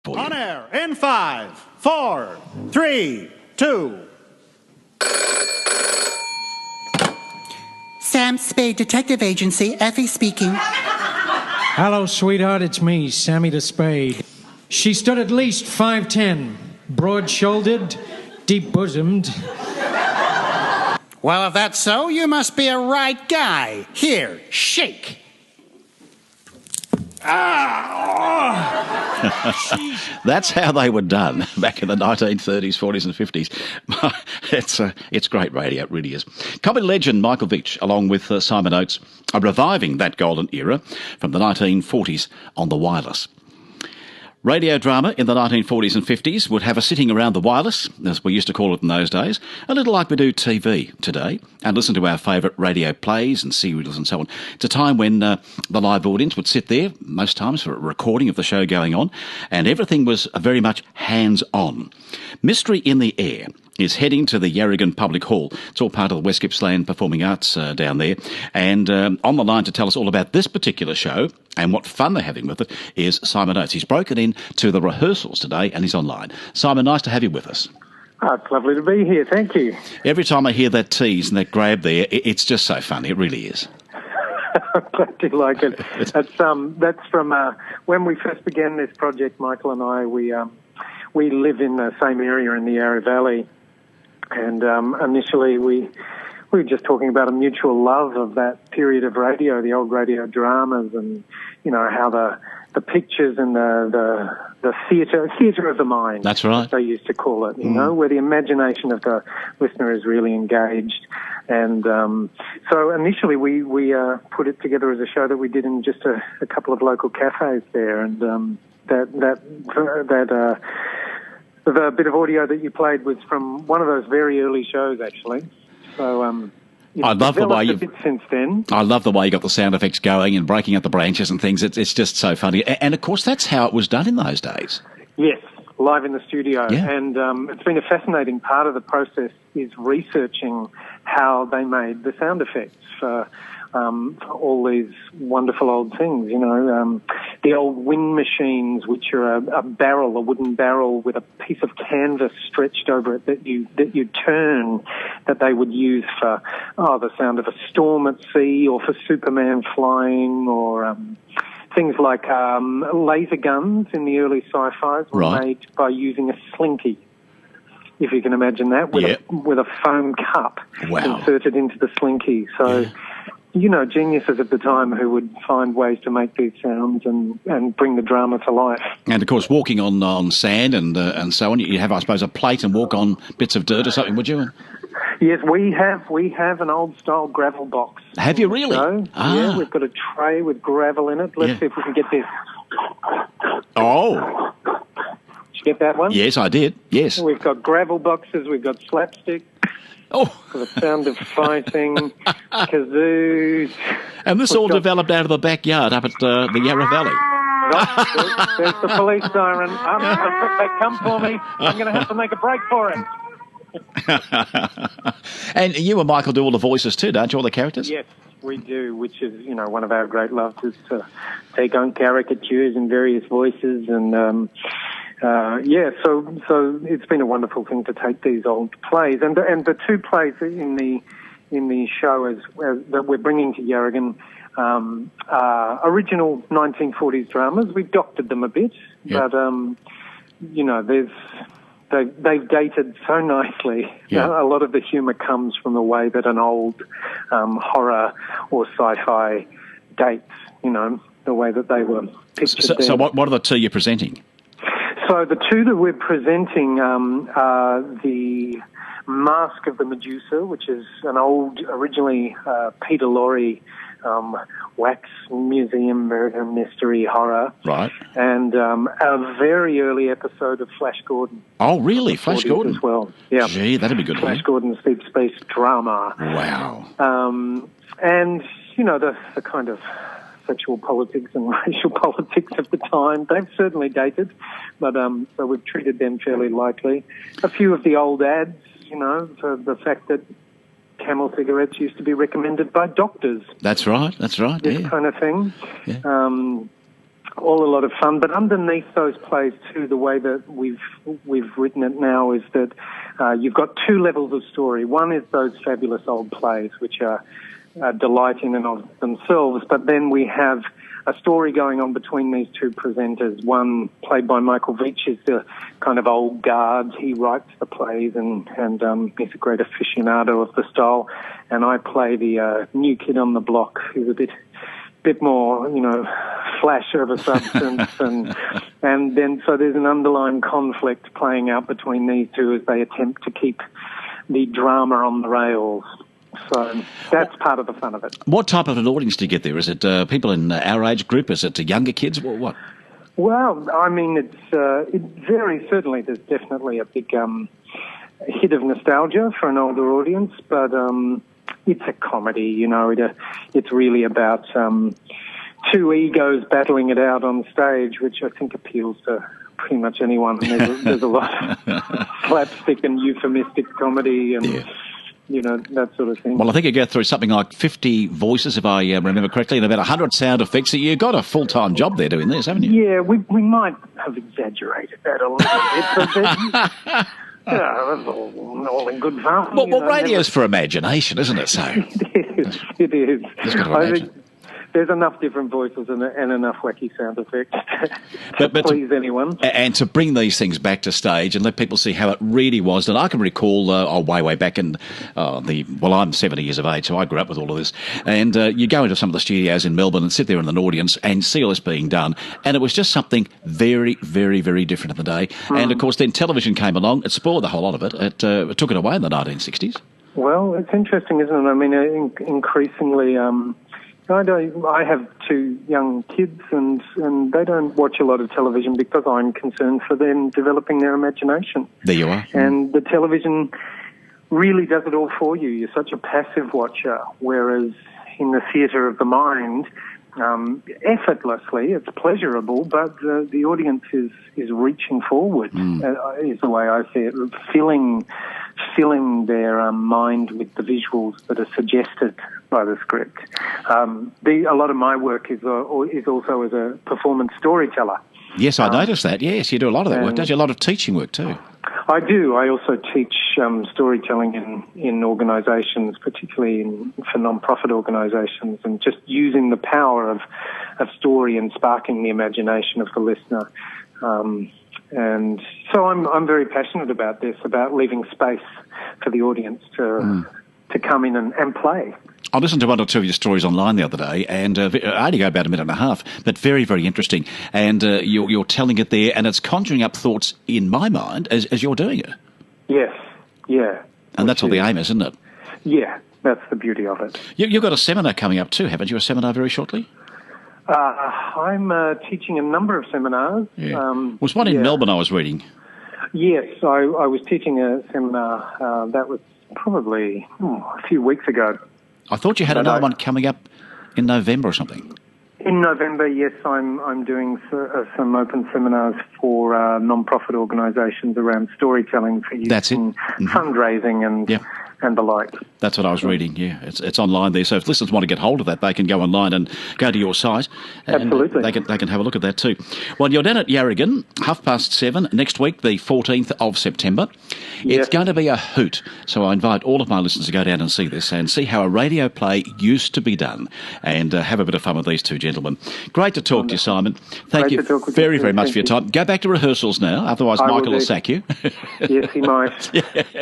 for you. On air in 5, 4, 3, 2. Sam Spade Detective Agency, Effie speaking. Hello, sweetheart. It's me, Sammy the Spade. She stood at least 5'10", broad-shouldered, deep-bosomed. Well, if that's so, you must be a right guy. Here, shake. That's how they were done back in the 1930s, 40s and 50s. It's great radio, it really is. Comedy legend Michael Veitch, along with Simon Oates, are reviving that golden era from the 1940s on the wireless. Radio drama in the 1940s and 50s would have a sitting around the wireless, as we used to call it in those days, a little like we do TV today, and listen to our favourite radio plays and serials and so on. It's a time when the live audience would sit there, most times for a recording of the show going on, and everything was very much hands-on. Mystery in the Air is heading to the Yarragon Public Hall. It's all part of the West Gippsland Performing Arts down there. And on the line to tell us all about this particular show and what fun they're having with it is Simon Oates. He's broken in to the rehearsals today and he's online. Simon, nice to have you with us. Oh, it's lovely to be here. Thank you. Every time I hear that tease and that grab there, it's just so funny. It really is. I'm glad you like it. That's from when we first began this project, Michael and I, we live in the same area in the Yarra Valley. And initially we were just talking about a mutual love of that period of radio, the old radio dramas, and you know how the pictures and the theatre of the mind. That's right. As they used to call it. You know, where the imagination of the listener is really engaged. And so initially we put it together as a show that we did in just a couple of local cafes there, and the bit of audio that you played was from one of those very early shows, actually. So I love the way you've since then. I love the way you got the sound effects going and breaking up the branches and things. It's just so funny. And of course, that's how it was done in those days. Yes, live in the studio. Yeah. And it's been a fascinating part of the process is researching how they made the sound effects for all these wonderful old things, you know, the old wind machines, which are a wooden barrel with a piece of canvas stretched over it that you turn, that they would use for the sound of a storm at sea, or for Superman flying, or things like laser guns in the early sci-fis were made by using a slinky. If you can imagine that, with a foam cup inserted into the slinky. So. You know, geniuses at the time who would find ways to make these sounds and bring the drama to life. And, of course, walking on sand and so on, you have, I suppose, a plate and walk on bits of dirt or something, would you? Yes, we have an old-style gravel box. Have you really? Yeah, we've got a tray with gravel in it. Let's see if we can get this. Oh. Did you get that one? Yes, I did. Yes. We've got gravel boxes. We've got slapstick. Oh. For the sound of fighting, kazoos. And this all developed out of the backyard up at the Yarra Valley. There's the police siren. They come for me. I'm going to have to make a break for it. And you and Michael do all the voices too, don't you, all the characters? Yes, we do, which is, you know, one of our great loves is to take on caricatures in various voices and... so it's been a wonderful thing to take these old plays and the two plays in the show that we're bringing to Yarragon, original 1940s dramas. We've doctored them a bit, but you know, they've dated so nicely. A lot of the humour comes from the way that an old horror or sci-fi dates. You know, the way that they were pictured. So what are the two you're presenting? So the two that we're presenting are the Mask of the Medusa, which is an old, originally Peter Lorre wax museum murder mystery horror. Right. And a very early episode of Flash Gordon. Oh, really? Flash Gordon? As well. Yeah. Gee, that'd be good. Flash Gordon's deep space drama. Wow. And, you know, the kind of sexual politics and racial politics of the time. They've certainly dated, but so we've treated them fairly lightly. A few of the old ads, you know, for the fact that Camel cigarettes used to be recommended by doctors. That's right. This kind of thing. Yeah. all a lot of fun. But underneath those plays too, the way that we've written it now is that you've got two levels of story. One is those fabulous old plays, which are a delight in and of themselves, but then we have a story going on between these two presenters. One, played by Michael Veitch, is the kind of old guard. He writes the plays and he's a great aficionado of the style. And I play the new kid on the block who's a bit more, flash of a substance. and then so there's an underlying conflict playing out between these two as they attempt to keep the drama on the rails. So that's part of the fun of it. What type of an audience do you get there? Is it people in our age group? Is it younger kids? What? Well, I mean, it very certainly, there's definitely a big hit of nostalgia for an older audience, but it's a comedy, it's really about two egos battling it out on stage, which I think appeals to pretty much anyone. And there's a lot of slapstick and euphemistic comedy and... Yeah. That sort of thing. Well, I think you go through something like 50 voices, if I remember correctly, and about 100 sound effects. So you've got a full-time job there doing this, haven't you? Yeah, we might have exaggerated that a little bit. But that's all in good fun. Well, radio's for imagination, isn't it? So It is. Just got to imagine. There's enough different voices and enough wacky sound effects to please anyone. And to bring these things back to stage and let people see how it really was. And I can recall, way back in I'm 70 years of age, so I grew up with all of this. And you go into some of the studios in Melbourne and sit there in an audience and see all this being done. And it was just something very, very, very different in the day. And, of course, then television came along. It spoiled the whole lot of it. It took it away in the 1960s. Well, it's interesting, isn't it? I mean, increasingly... I have two young kids and they don't watch a lot of television because I'm concerned for them developing their imagination. There you are. And the television really does it all for you. You're such a passive watcher, whereas in the theatre of the mind, effortlessly, it's pleasurable, but the audience is reaching forward, is the way I see it, filling their mind with the visuals that are suggested by the script. A lot of my work is also as a performance storyteller. Yes, I noticed that. Yes, you do a lot of that work, don't you? A lot of teaching work too. I do. I also teach storytelling in organisations, particularly for non-profit organisations, and just using the power of story and sparking the imagination of the listener. And so I'm very passionate about this, about leaving space for the audience to come in and play. I listened to one or two of your stories online the other day, and I only go about a minute and a half, but very, very interesting. And you're telling it there, and it's conjuring up thoughts in my mind as you're doing it. Yes, yeah. And that's all the aim is, isn't it? Yeah, that's the beauty of it. You've got a seminar coming up too, haven't you? A seminar very shortly? I'm teaching a number of seminars. Yeah. Was one in Melbourne I was reading? Yes, I was teaching a seminar that was probably a few weeks ago. I thought you had another one coming up in November or something. In November, yes, I'm doing some open seminars for non-profit organisations around storytelling for use in fundraising and the like. That's what I was reading, yeah. It's online there, so if listeners want to get hold of that, they can go online and go to your site. And absolutely. They can have a look at that too. Well, you're down at Yarragon, 7:30 next week, the 14th of September. It's going to be a hoot, so I invite all of my listeners to go down and see this and see how a radio play used to be done and have a bit of fun with these two gentlemen. Great to talk to you, Simon. Thank you very, very much for your time. Go back to rehearsals now, otherwise Michael will sack you. Yes, he might.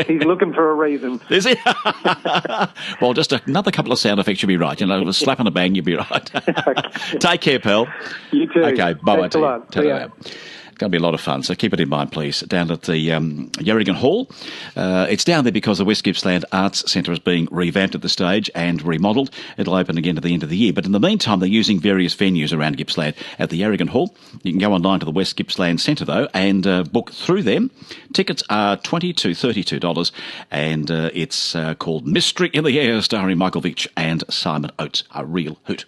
He's looking for a reason. Is he? Well, just another couple of sound effects, you'll be right. A slap and a bang, you'll be right. Take care, pal. You too. Okay, bye-bye. Thanks a lot. See ya. It's going to be a lot of fun, so keep it in mind, please. Down at the Yarragon Hall. It's down there because the West Gippsland Arts Centre is being revamped at the stage and remodelled. It'll open again at the end of the year. But in the meantime, they're using various venues around Gippsland at the Yarragon Hall. You can go online to the West Gippsland Centre, though, and book through them. Tickets are $20 to $32, and it's called Mystery in the Air, starring Michael Veitch and Simon Oates. A real hoot.